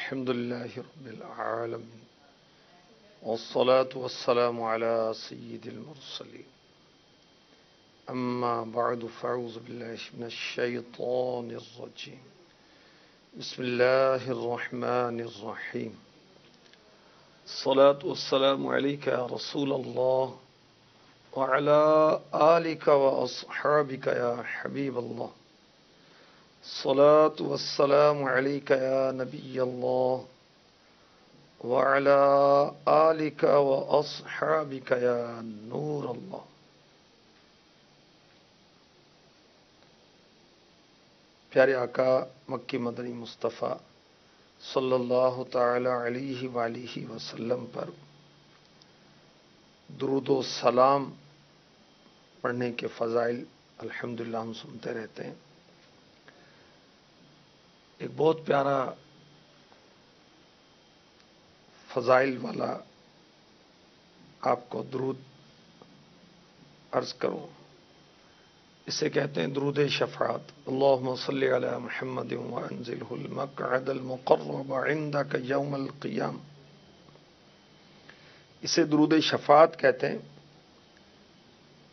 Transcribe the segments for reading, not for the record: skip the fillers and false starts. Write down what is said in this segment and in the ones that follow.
الحمد لله رب العالمين والصلاة والسلام على سيد المرسلين أما بعد فأعوذ بالله من الشيطان الرجيم بسم الله الرحمن الرحيم الصلاة والسلام عليك يا رسول الله وعلى آلك وأصحابك يا حبيب الله الصلاة والسلام عليك يا نبي الله وعلى آلك وأصحابك يا نور الله. پیارے آقا مکی مدنی مصطفیٰ صلی اللہ تعالی علیہ وآلہ وسلم پر درود و سلام پڑھنے کے فضائل الحمدللہ ہم سنتے رہتے ہیں. ایک بہت پیارا فضائل والا آپ کو درود عرض کروں. اسے کہتے ہیں درود شفاعت. اللہم صلی علی محمد وانزلہ المقعد المقرب عندک یوم القیام. اسے درود شفاعت کہتے ہیں.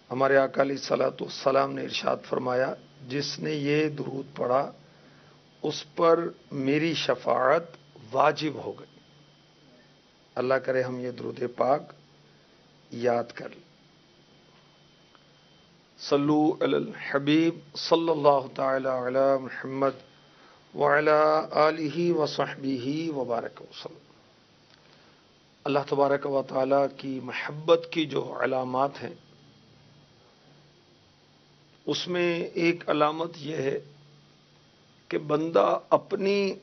ہمارے آقا علیہ الصلوۃ والسلام نے ارشاد فرمایا جس نے یہ درود پڑھا اس پر میری شفاعت واجب ہو گئی. اللہ کرے ہم یہ درود پاک یاد کر لیں. صلو علی الحبیب صلی اللہ تعالی علی محمد وعلی آلہ وصحبہ وبارک وسلم. اللہ تبارک و تعالی کی محبت کی جو علامات ہیں اس میں ایک علامت یہ ہے کہ بندہ اپنی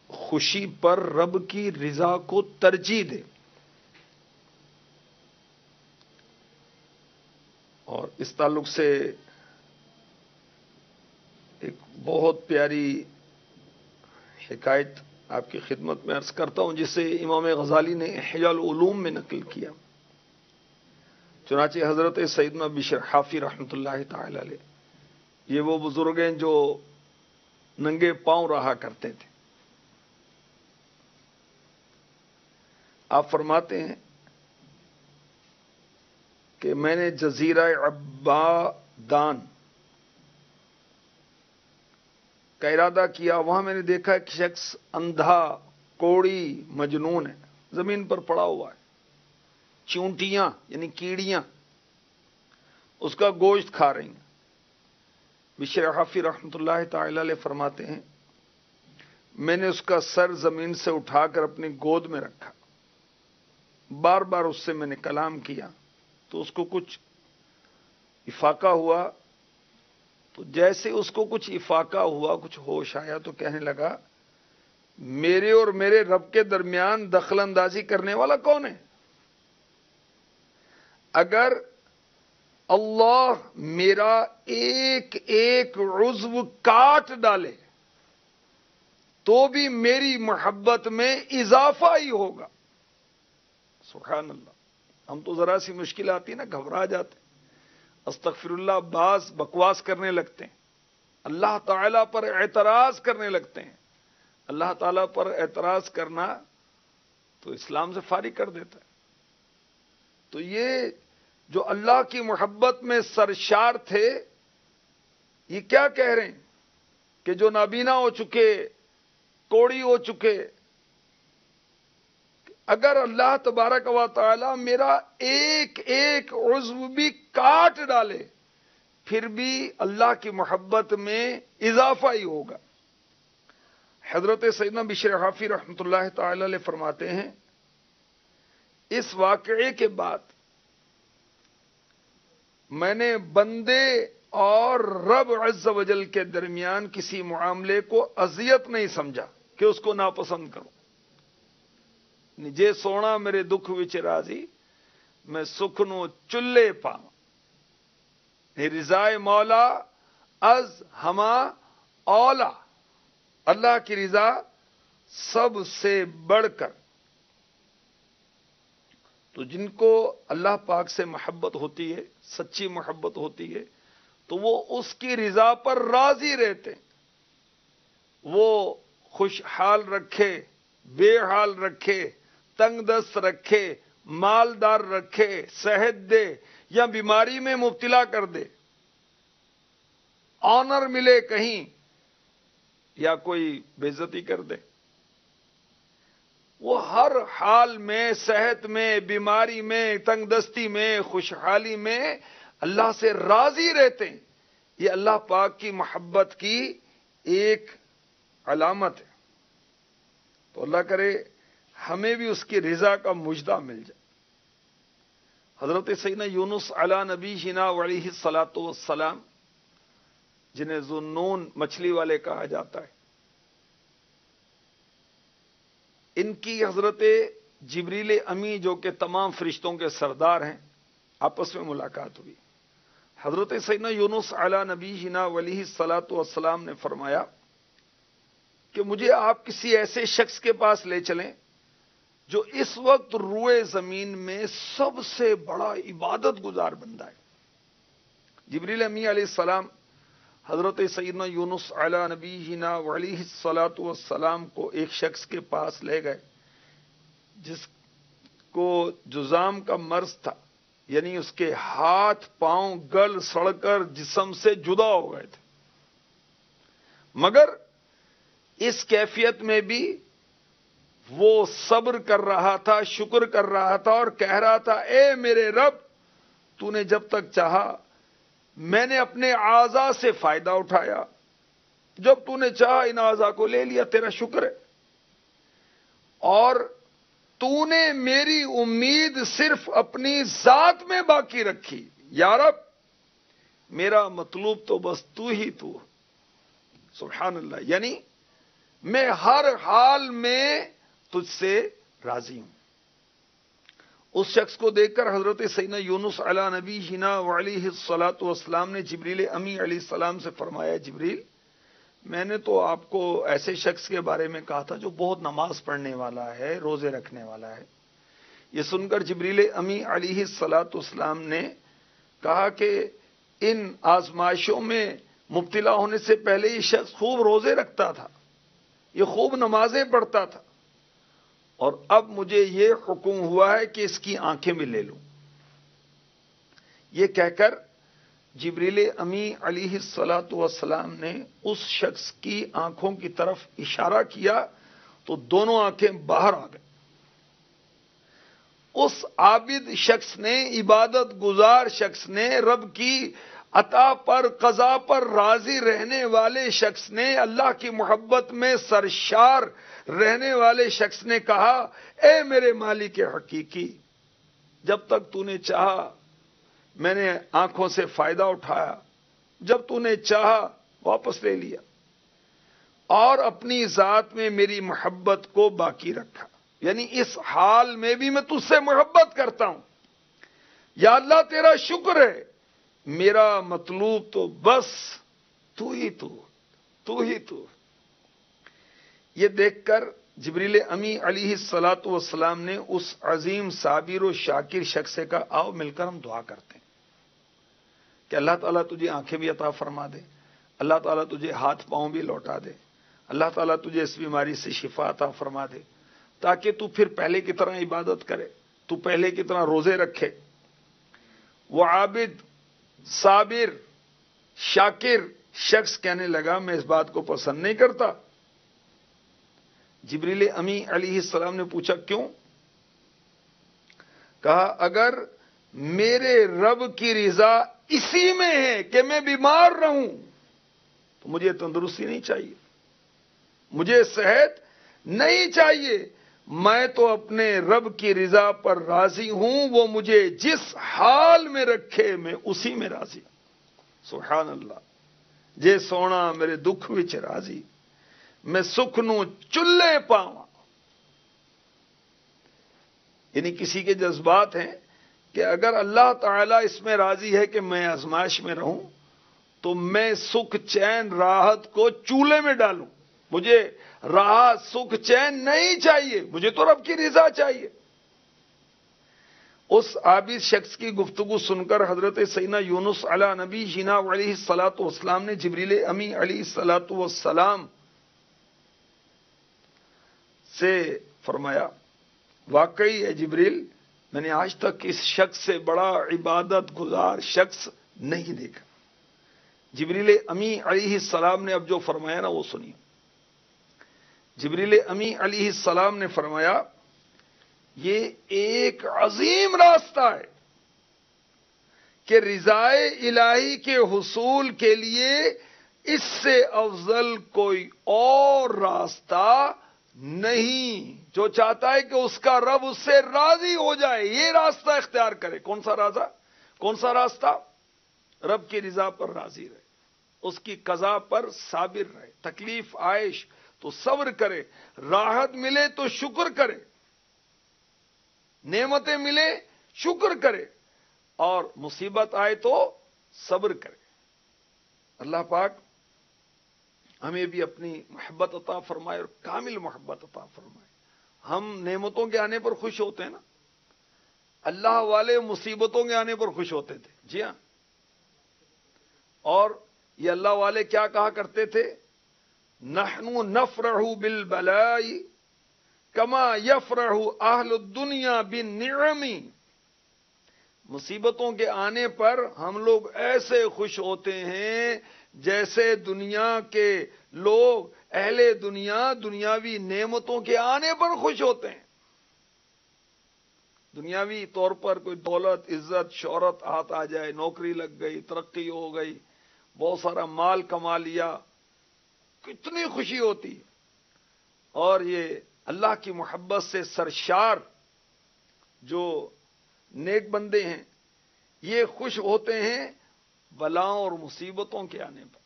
خوشی پر رب کی رضا کو ترجیح دے. اور اس تعلق سے ایک بہت پیاری حکایت آپ کی خدمت میں عرض کرتا ہوں جسے امام غزالی نے احیاء العلوم میں نقل کیا. چنانچہ حضرت سیدنا بشر حافی رحمۃ اللہ تعالی علیہ یہ وہ بزرگ ہیں جو ننگے پاؤں رہا کرتے تھے. آپ فرماتے ہیں کہ میں نے جزیرہ عبادان کا ارادہ کیا. وہاں میں نے دیکھا ایک شخص اندھا کوڑی مجنون ہے, زمین پر پڑا ہوا ہے. چونٹیاں یعنی کیڑیاں اس کا گوشت کھا رہی ہیں. بشر حافی رحمۃ اللہ تعالی علیہ فرماتے ہیں میں نے اس کا سر زمین سے اٹھا کر اپنی گود میں رکھا. بار بار اس سے میں نے کلام کیا تو اس کو کچھ افاقہ ہوا. تو جیسے اس کو کچھ افاقہ ہوا, کچھ ہوش آیا تو کہنے لگا میرے اور میرے رب کے درمیان دخل اندازی کرنے والا کون ہے؟ اگر اللہ میرا ایک ایک عضو کاٹ ڈالے تو بھی میری محبت میں اضافہ ہی ہوگا. سبحان اللہ. ہم تو ذرا سی مشکل آتی نا گھبرا جاتے, استغفر اللہ, بعض بکواس کرنے لگتے ہیں, اللہ تعالیٰ پر اعتراض کرنے لگتے ہیں. اللہ تعالیٰ پر اعتراض کرنا تو اسلام سے فارغ کر دیتا ہے. تو یہ جو اللہ کی محبت میں سرشار تھے یہ کیا کہہ رہے ہیں کہ جو نابینا ہو چکے, کوڑی ہو چکے, اگر اللہ تبارک و تعالی میرا ایک ایک عضو بھی کاٹ ڈالے پھر بھی اللہ کی محبت میں اضافہ ہی ہوگا. حضرت سیدنا بشر حافی رحمۃ اللہ تعالی علیہ فرماتے ہیں اس واقعے کے بعد میں نے بندے اور رب عز و جل کے درمیان کسی معاملے کو اذیت نہیں سمجھا کہ اس کو ناپسند کروں. جے سونا میرے دکھ وچ راضی میں سکھ نو چلے پاواں. رضائے مولا از ہما اولا. اللہ کی رضا سب سے بڑھ کر. تو جن کو اللہ پاک سے محبت ہوتی ہے, سچی محبت ہوتی ہے, تو وہ اس کی رضا پر راضی رہتے ہیں. وہ خوشحال رکھے، بے حال رکھے، تنگ دست رکھے، مالدار رکھے، صحت دے یا بیماری میں مبتلا کر دے، آنر ملے کہیں یا کوئی بے عزتی کر دے، وہ ہر حال میں، صحت میں، بیماری میں، تنگ دستی میں، خوشحالی میں اللہ سے راضی رہتے ہیں۔ یہ اللہ پاک کی محبت کی ایک علامت ہے۔ تو اللہ کرے ہمیں بھی اس کی رضا کا مجدہ مل جائے۔ حضرت سیدنا یونس علی نبی جنا علیہ الصلاۃ والسلام، جنہیں ذوالنون مچھلی والے کہا جاتا ہے، ان کی حضرت جبریل امی جو کہ تمام فرشتوں کے سردار ہیں، آپس میں ملاقات ہوئی۔ حضرت سیدنا یونس علی نبی جنا علیہ الصلاۃ والسلام نے فرمایا کہ مجھے آپ کسی ایسے شخص کے پاس لے چلیں جو اس وقت روئے زمین میں سب سے بڑا عبادت گزار بندہ ہے۔ جبریل امی علیہ السلام حضرت سیدنا یونس علی نبی جنا علیہ الصلاۃ والسلام کو ایک شخص کے پاس لے گئے جس کو جذام کا مرض تھا، یعنی اس کے ہاتھ پاؤں گل سڑ کر جسم سے جدا ہو گئے تھے، مگر اس کیفیت میں بھی وہ صبر کر رہا تھا، شکر کر رہا تھا اور کہہ رہا تھا، اے میرے رب، تو نے جب تک چاہا میں نے اپنے اعضاء سے فائدہ اٹھایا، جب تو نے چاہا ان اعضاء کو لے لیا، تیرا شکر ہے، اور تو نے میری امید صرف اپنی ذات میں باقی رکھی، یا رب میرا مطلوب تو بس تو ہی تو۔ سبحان اللہ، یعنی میں ہر حال میں تجھ سے راضی ہوں۔ اس شخص کو دیکھ کر حضرت سیدنا یونس علی نبی جنا علیہ الصلاۃ والسلام نے جبریل امی علیہ السلام سے فرمایا، جبریل، میں نے تو آپ کو ایسے شخص کے بارے میں کہا تھا جو بہت نماز پڑھنے والا ہے، روزے رکھنے والا ہے۔ یہ سن کر جبریل امی علیہ الصلاۃ والسلام نے کہا کہ ان آزمائشوں میں مبتلا ہونے سے پہلے یہ شخص خوب روزے رکھتا تھا، یہ خوب نمازیں پڑھتا تھا، اور اب مجھے یہ حکم ہوا ہے کہ اس کی آنکھیں بھی لے لوں۔ یہ کہہ کر جبریل امی علیہ الصلاۃ والسلام نے اس شخص کی آنکھوں کی طرف اشارہ کیا تو دونوں آنکھیں باہر آ گئیں۔ اس عابد شخص نے، عبادت گزار شخص نے، رب کی عطا پر، قضا پر راضی رہنے والے شخص نے، اللہ کی محبت میں سرشار رہنے والے شخص نے کہا، اے میرے مالک حقیقی، جب تک تو نے چاہا میں نے آنکھوں سے فائدہ اٹھایا، جب تو نے چاہا واپس لے لیا، اور اپنی ذات میں میری محبت کو باقی رکھا، یعنی اس حال میں بھی میں تجھ سے محبت کرتا ہوں۔ یا اللہ تیرا شکر ہے، میرا مطلوب تو بس تو ہی تو۔ یہ دیکھ کر جبریل امی علیہ الصلاۃ والسلام نے اس عظیم صابر و شاکر شخص سے کہا، آؤ مل کر ہم دعا کرتے ہیں کہ اللہ تعالیٰ تجھے آنکھیں بھی عطا فرما دے، اللہ تعالیٰ تجھے ہاتھ پاؤں بھی لوٹا دے، اللہ تعالیٰ تجھے اس بیماری سے شفا عطا فرما دے، تاکہ تو پھر پہلے کی طرح عبادت کرے، تو پہلے کی طرح روزے رکھے۔ وہ عابد، صابر، شاکر شخص کہنے لگا، میں اس بات کو پسند نہیں کرتا۔ جبریل امی علیہ السلام نے پوچھا، کیوں؟ کہا، اگر میرے رب کی رضا اسی میں ہے کہ میں بیمار رہوں تو مجھے تندرستی نہیں چاہیے، مجھے صحت نہیں چاہیے، میں تو اپنے رب کی رضا پر راضی ہوں، وہ مجھے جس حال میں رکھے میں اسی میں راضی ہوں۔ سبحان اللہ، جے سونا میرے دکھ وچ راضی، میں سکھ نو چلے پاواں۔ یعنی کسی کے جذبات ہیں کہ اگر اللہ تعالیٰ اس میں راضی ہے کہ میں آزمائش میں رہوں تو میں سکھ چین راحت کو چولہے میں ڈالوں، مجھے راحت سکھ چین نہیں چاہیے، مجھے تو رب کی رضا چاہیے۔ اس عابد شخص کی گفتگو سن کر حضرت سیدنا یونس علی نبی جنا علیہ الصلاۃ والسلام نے جبریل امی علیہ الصلاۃ والسلام سے فرمایا واقعی ہے جبریل، میں نے آج تک اس شخص سے بڑا عبادت گزار شخص نہیں دیکھا۔ جبریل امی علیہ السلام نے اب جو فرمایا نا وہ سنیے۔ جبریل امی علیہ السلام نے فرمایا یہ ایک عظیم راستہ ہے کہ رضائے الہی کے حصول کے لیے اس سے افضل کوئی اور راستہ نہیں۔ جو چاہتا ہے کہ اس کا رب اس سے راضی ہو جائے یہ راستہ اختیار کرے۔ کون سا راستہ؟ رب کی رضا پر راضی رہے، اس کی قضا پر صابر رہے، تکلیف عائش تو صبر کرے، راحت ملے تو شکر کرے، نعمتیں ملے شکر کرے، اور مصیبت آئے تو صبر کرے۔ اللہ پاک ہمیں بھی اپنی محبت عطا فرمائے اور کامل محبت عطا فرمائے۔ ہم نعمتوں کے آنے پر خوش ہوتے ہیں نا، اللہ والے مصیبتوں کے آنے پر خوش ہوتے تھے، جی ہاں۔ اور یہ اللہ والے کیا کہا کرتے تھے؟ نحنو نفرح بالبلاء کما یفرح اہل الدنیا بالنعم۔ مصیبتوں کے آنے پر ہم لوگ ایسے خوش ہوتے ہیں جیسے دنیا کے لوگ، اہل دنیا، دنیاوی نعمتوں کے آنے پر خوش ہوتے ہیں۔ دنیاوی طور پر کوئی دولت، عزت، شہرت ہاتھ آ جائے، نوکری لگ گئی، ترقی ہو گئی، بہت سارا مال کما لیا، کتنی خوشی ہوتی ہے۔ اور یہ اللہ کی محبت سے سرشار جو نیک بندے ہیں یہ خوش ہوتے ہیں بلاؤں اور مصیبتوں کے آنے پر۔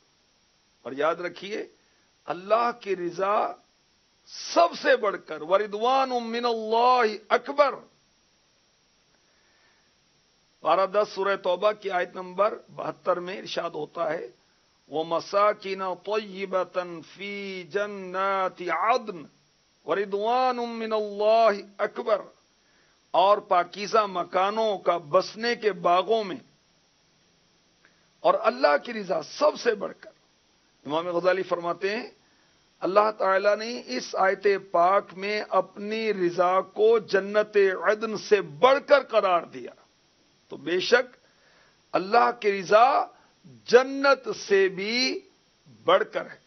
اور یاد رکھیے اللہ کی رضا سب سے بڑھ کر، وردوان من اللہ اکبر۔ پارہ 10 سورہ توبہ کی آیت نمبر 72 میں ارشاد ہوتا ہے وَمَسَاكِنَ طَيِّبَةً فِي جَنَّاتِ عَدْنٍ وَرِضْوَانٌ مِّنَ اللَّهِ اکبر، اور پاکیزہ مکانوں کا بسنے کے باغوں میں، اور اللہ کی رضا سب سے بڑھ کر۔ امام غزالی فرماتے ہیں اللہ تعالیٰ نے اس آیت پاک میں اپنی رضا کو جنت عدن سے بڑھ کر قرار دیا، تو بے شک اللہ کی رضا جنت سے بھی بڑھ کر ہے۔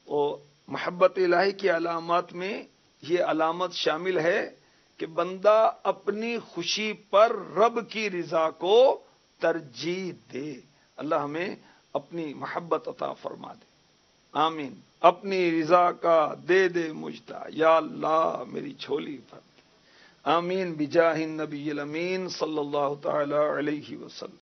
تو محبت الہی کی علامات میں یہ علامت شامل ہے کہ بندہ اپنی خوشی پر رب کی رضا کو ترجیح دے۔ اللہ ہمیں اپنی محبت عطا فرما دے، آمین۔ اپنی رضا کا دے دے مجھتا یا اللہ میری جھولی پر، آمین بجاہ النبی الامین صلی اللہ تعالی علیہ وسلم۔